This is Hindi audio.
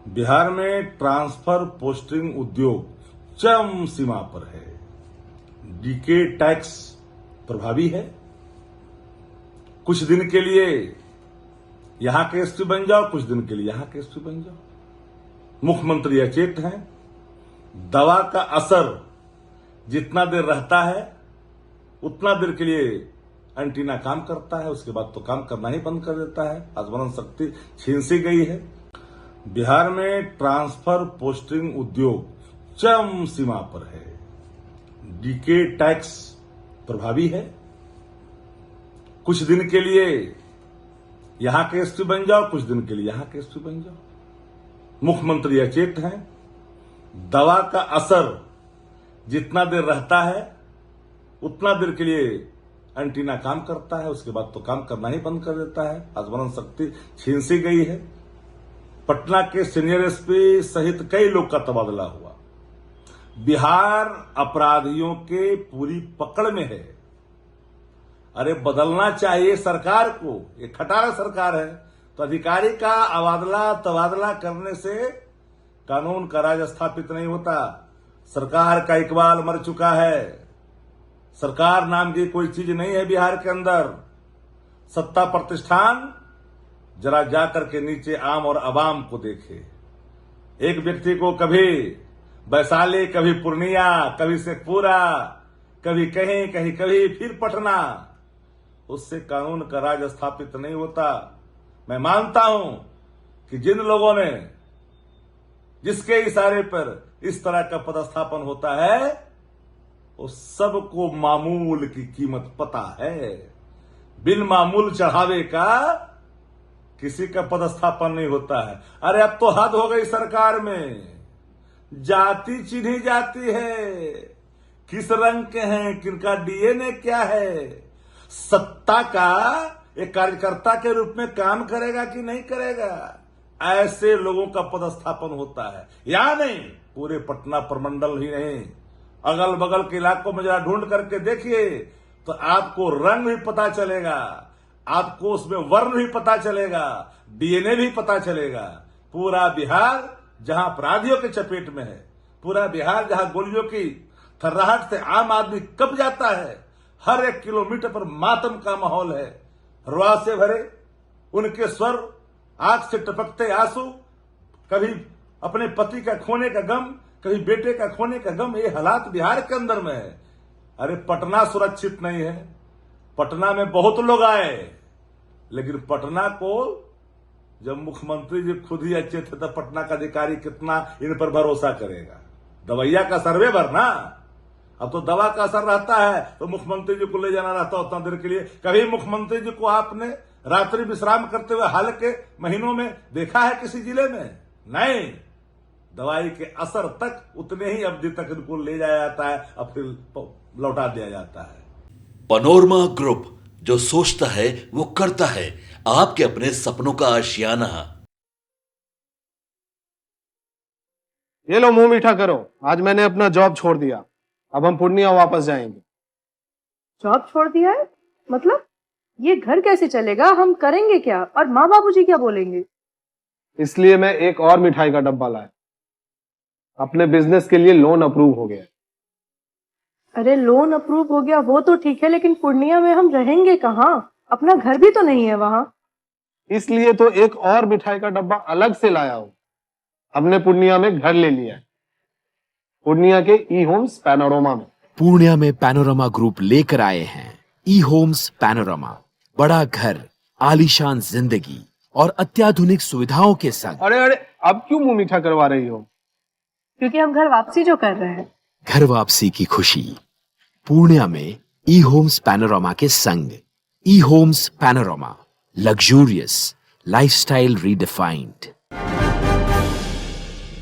बिहार में ट्रांसफर पोस्टिंग उद्योग चरम सीमा पर है। डीके टैक्स प्रभावी है। कुछ दिन के लिए यहां के एसपी बन जाओ, कुछ दिन के लिए यहां के एसपी बन जाओ। मुख्यमंत्री अचेत हैं। दवा का असर जितना देर रहता है उतना देर के लिए एंटीना काम करता है, उसके बाद तो काम करना ही बंद कर देता है। स्मरण शक्ति छीन सी गई है। बिहार में ट्रांसफर पोस्टिंग उद्योग चरम सीमा पर है। डीके टैक्स प्रभावी है। कुछ दिन के लिए यहां के एसपी बन जाओ, कुछ दिन के लिए यहां के एसपी बन जाओ। मुख्यमंत्री अचेत हैं। दवा का असर जितना देर रहता है उतना देर के लिए एंटीना काम करता है, उसके बाद तो काम करना ही बंद कर देता है। स्मरण शक्ति छीन सी गई है। पटना के सीनियर एसपी सहित कई लोग का तबादला हुआ। बिहार अपराधियों के पूरी पकड़ में है। अरे बदलना चाहिए सरकार को। ये खटारा सरकार है तो अधिकारी का अबादला तबादला करने से कानून का राज स्थापित नहीं होता। सरकार का इकबाल मर चुका है। सरकार नाम की कोई चीज नहीं है बिहार के अंदर। सत्ता प्रतिष्ठान जरा जाकर के नीचे आम और अवाम को देखे। एक व्यक्ति को कभी वैशाली, कभी पूर्णिया, कभी शेखपुरा, कभी कहीं कहीं कभी फिर पटना, उससे कानून का राज स्थापित नहीं होता। मैं मानता हूं कि जिन लोगों ने, जिसके इशारे पर इस तरह का पदस्थापन होता है, वो सबको मामूल की कीमत पता है। बिन मामूल चढ़ावे का किसी का पदस्थापन नहीं होता है। अरे अब तो हद हो गई सरकार में। जाति चिन्ही जाती है। किस रंग के हैं, किनका डीएनए क्या है। सत्ता का एक कार्यकर्ता के रूप में काम करेगा कि नहीं करेगा, ऐसे लोगों का पदस्थापन होता है। या नहीं, पूरे पटना प्रमंडल ही नहीं, अगल बगल के इलाकों में जरा ढूंढ करके देखिए तो आपको रंग भी पता चलेगा, आपको उसमें वर्ण भी पता चलेगा, डीएनए भी पता चलेगा। पूरा बिहार जहां अपराधियों के चपेट में है, पूरा बिहार जहां गोलियों की थर्राहट से आम आदमी कब जाता है, हर 1 किलोमीटर पर मातम का माहौल है। रुआ से भरे उनके स्वर, आंख से टपकते आंसू, कभी अपने पति का खोने का गम, कभी बेटे का खोने का गम। ये हालात बिहार के अंदर में है। अरे पटना सुरक्षित नहीं है। पटना में बहुत लोग आए, लेकिन पटना को जब मुख्यमंत्री जी खुद ही अच्छे थे तब पटना का अधिकारी कितना इन पर भरोसा करेगा। दवाइया का सर्वे भरना, अब तो दवा का असर रहता है तो मुख्यमंत्री जी को ले जाना रहता उतना देर के लिए। कभी मुख्यमंत्री जी को आपने रात्रि विश्राम करते हुए हाल के महीनों में देखा है किसी जिले में? नहीं। दवाई के असर तक उतने ही अवधि तक इनको ले जाया जाता है और फिर लौटा दिया जाता है। पैनोरमा ग्रुप, जो सोचता है वो करता है। आपके अपने सपनों का आशियाना। ये लो मुंह मीठा करो। आज मैंने अपना जॉब छोड़ दिया। अब हम पूर्णिया वापस जाएंगे। जॉब छोड़ दिया है? मतलब ये घर कैसे चलेगा? हम करेंगे क्या? और माँ बाबूजी क्या बोलेंगे? इसलिए मैं एक और मिठाई का डब्बा लाया। अपने बिजनेस के लिए लोन अप्रूव हो गया। अरे लोन अप्रूव हो गया वो तो ठीक है, लेकिन पूर्णिया में हम रहेंगे कहाँ? अपना घर भी तो नहीं है वहां। इसलिए तो एक और मिठाई का डब्बा अलग से लाया हूं। हमने पूर्णिया में घर ले लिया है, पूर्णिया के ई होम्स पैनोरमा में। पूर्णिया में पैनोरमा ग्रुप लेकर आए हैं ई होम्स पैनोरमा। बड़ा घर, आलीशान जिंदगी और अत्याधुनिक सुविधाओं के संग। अरे अब क्यों मुंह मीठा करवा रही हो? क्योंकि हम घर वापसी जो कर रहे हैं। घर वापसी की खुशी पूर्णिया में ई होम्स पैनोरमा के संग। E Homes Panorama, luxurious lifestyle redefined.